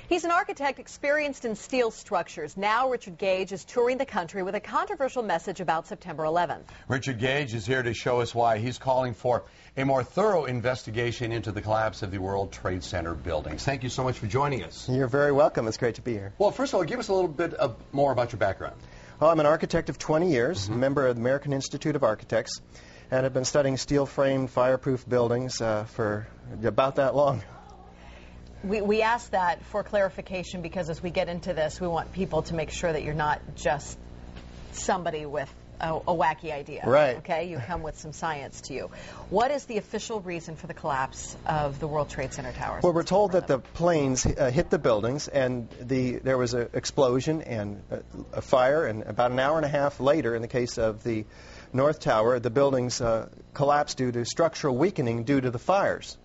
He's an architect experienced in steel structures. Now Richard Gage is touring the country with a controversial message about September 11th. Richard Gage is here to show us why he's calling for a more thorough investigation into the collapse of the World Trade Center buildings. Thank you so much for joining us. You're very welcome. It's great to be here. Well, first of all, give us a little bit more about your background. Well, I'm an architect of 20 years, member of the American Institute of Architects, and have been studying steel-framed, fireproof buildings for about that long. We ask that for clarification because as we get into this, we want people to make sure that you're not just somebody with a wacky idea. Right. Okay? You come with some science to you. What is the official reason for the collapse of the World Trade Center towers? Well, we're told that the planes hit the buildings and there was an explosion and a fire, and about an hour and a half later, in the case of the North Tower, the buildings collapsed due to structural weakening due to the fires.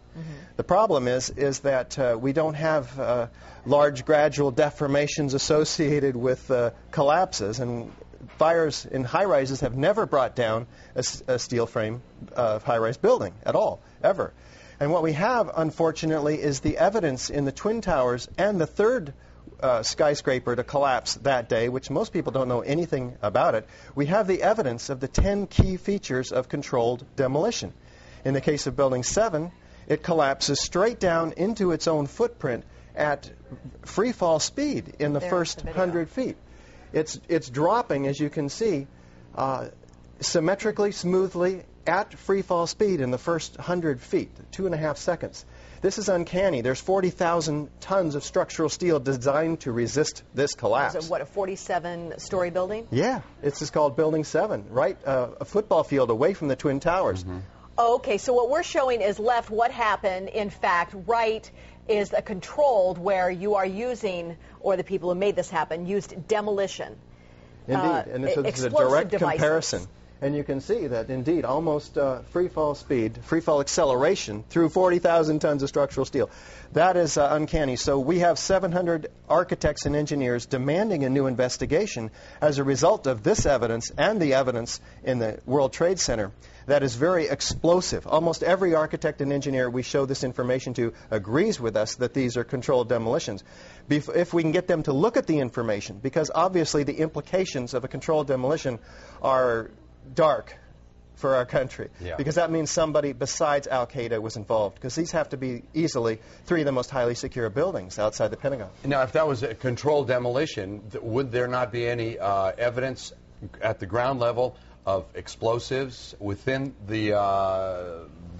The problem is that we don't have large gradual deformations associated with collapses, and fires in high-rises have never brought down a steel frame high-rise building at all, ever. And what we have, unfortunately, is the evidence in the Twin Towers and the third skyscraper to collapse that day, which most people don't know anything about it. We have the evidence of the 10 key features of controlled demolition. In the case of Building 7, it collapses straight down into its own footprint at free fall speed in the first 100 feet. It's dropping, as you can see, symmetrically, smoothly, at free fall speed in the first 100 feet, 2.5 seconds. This is uncanny. There's 40,000 tons of structural steel designed to resist this collapse. Is it, what, a 47-story building? Yeah, it's called Building 7, right a football field away from the Twin Towers. Okay, so what we're showing is left what happened. In fact, right is a controlled where you are using, or the people who made this happen, used demolition. Indeed, and this is a direct comparison. And you can see that, indeed, almost free fall speed, free fall acceleration through 40,000 tons of structural steel. That is uncanny. So we have 700 architects and engineers demanding a new investigation as a result of this evidence and the evidence in the World Trade Center. That is very explosive. Almost every architect and engineer we show this information to agrees with us that these are controlled demolitions. If we can get them to look at the information, because obviously the implications of a controlled demolition are dark for our country, because that means somebody besides Al-Qaeda was involved, because these have to be easily 3 of the most highly secure buildings outside the Pentagon. Now, if that was a controlled demolition, would there not be any evidence at the ground level of explosives within the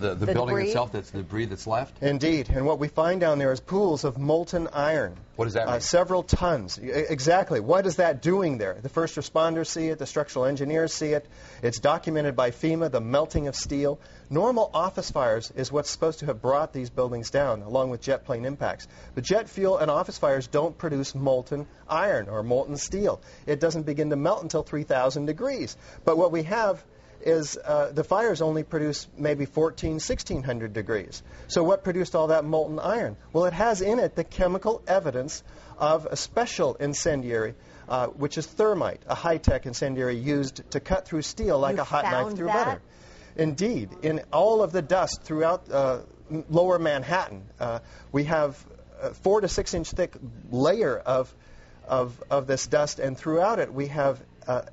building debris itself, that's the debris that's left? Indeed, and what we find down there is pools of molten iron. What does that mean? Several tons. Exactly. What is that doing there? The first responders see it, the structural engineers see it. It's documented by FEMA, the melting of steel. Normal office fires is what's supposed to have brought these buildings down, along with jet plane impacts. But jet fuel and office fires don't produce molten iron or molten steel. It doesn't begin to melt until 3,000 degrees. But what we have is the fires only produce maybe 1,600 degrees. So what produced all that molten iron? Well, it has in it the chemical evidence of a special incendiary, which is thermite, a high-tech incendiary used to cut through steel like a hot knife through butter. Indeed. In all of the dust throughout lower Manhattan, we have a 4 to 6 inch thick layer of this dust, and throughout it we have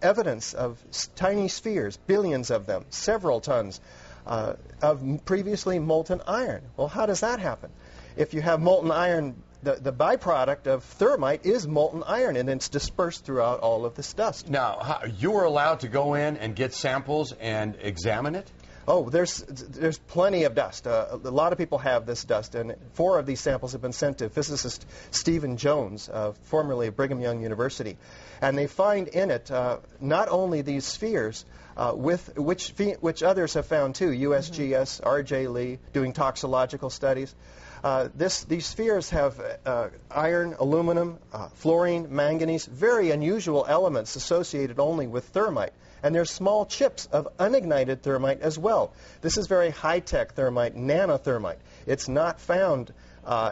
evidence of tiny spheres, billions of them, several tons of previously molten iron. Well, how does that happen? If you have molten iron, the byproduct of thermite is molten iron, and it's dispersed throughout all of this dust. Now, you were allowed to go in and get samples and examine it? Oh, there's plenty of dust. A lot of people have this dust, and 4 of these samples have been sent to physicist Stephen Jones, formerly of Brigham Young University. And they find in it not only these spheres, which others have found too, USGS, R.J. Lee, doing toxicological studies. These spheres have iron, aluminum, fluorine, manganese, very unusual elements associated only with thermite. And there's small chips of unignited thermite as well. This is very high-tech thermite, nanothermite. It's not found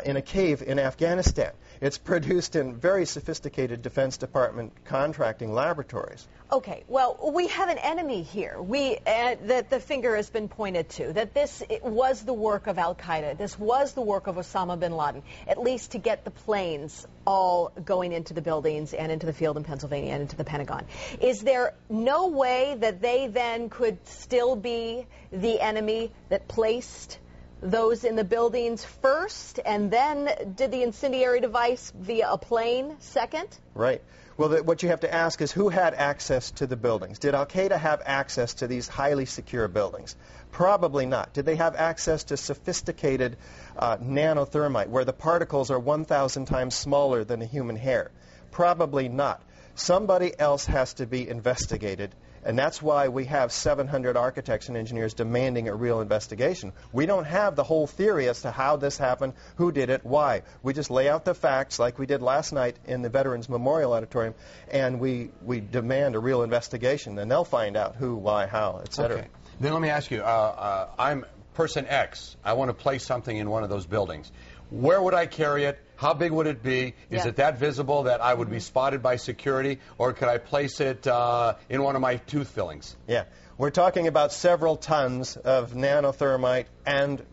in a cave in Afghanistan. It's produced in very sophisticated Defense Department contracting laboratories. Okay, well, we have an enemy here. That the finger has been pointed to, that this was the work of al-Qaeda. This was the work of Osama bin Laden, at least to get the planes all going into the buildings and into the field in Pennsylvania and into the Pentagon. Is there no way that they then could still be the enemy that placed those in the buildings first and then did the incendiary device via a plane second? Right. Well, what you have to ask is who had access to the buildings? Did al-Qaeda have access to these highly secure buildings? Probably not. Did they have access to sophisticated nanothermite, where the particles are 1,000 times smaller than a human hair? Probably not. Somebody else has to be investigated, and that's why we have 700 architects and engineers demanding a real investigation. We don't have the whole theory as to how this happened, who did it, why. We just lay out the facts like we did last night in the Veterans Memorial Auditorium, and we demand a real investigation, and they'll find out who, why, how, etc. Okay. Then let me ask you, I'm person X. I want to place something in one of those buildings. Where would I carry it? How big would it be? Is it that visible that I would be spotted by security? Or could I place it in one of my tooth fillings? Yeah. We're talking about several tons of nanothermite and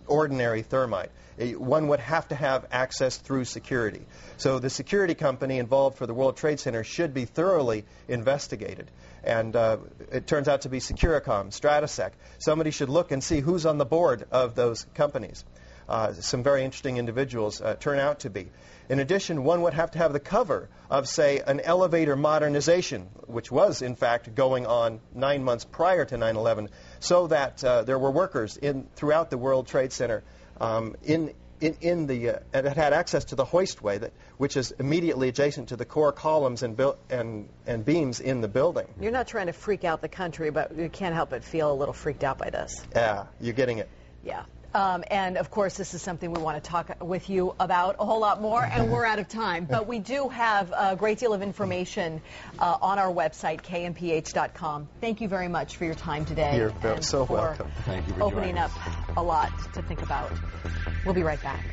ordinary thermite. One would have to have access through security. So the security company involved for the World Trade Center should be thoroughly investigated. And it turns out to be Securicom, Stratosec. Somebody should look and see who's on the board of those companies. Some very interesting individuals turn out to be. In addition, one would have to have the cover of, say, an elevator modernization, which was, in fact, going on 9 months prior to 9/11, so that there were workers throughout the World Trade Center that had access to the hoistway, which is immediately adjacent to the core columns and beams in the building. You're not trying to freak out the country, but you can't help but feel a little freaked out by this. Yeah, you're getting it. Yeah. And, of course, this is something we want to talk with you about a whole lot more, and we're out of time. But we do have a great deal of information on our website, KMPH.com. Thank you very much for your time today. You're so welcome. Thank you for opening up a lot to think about. We'll be right back.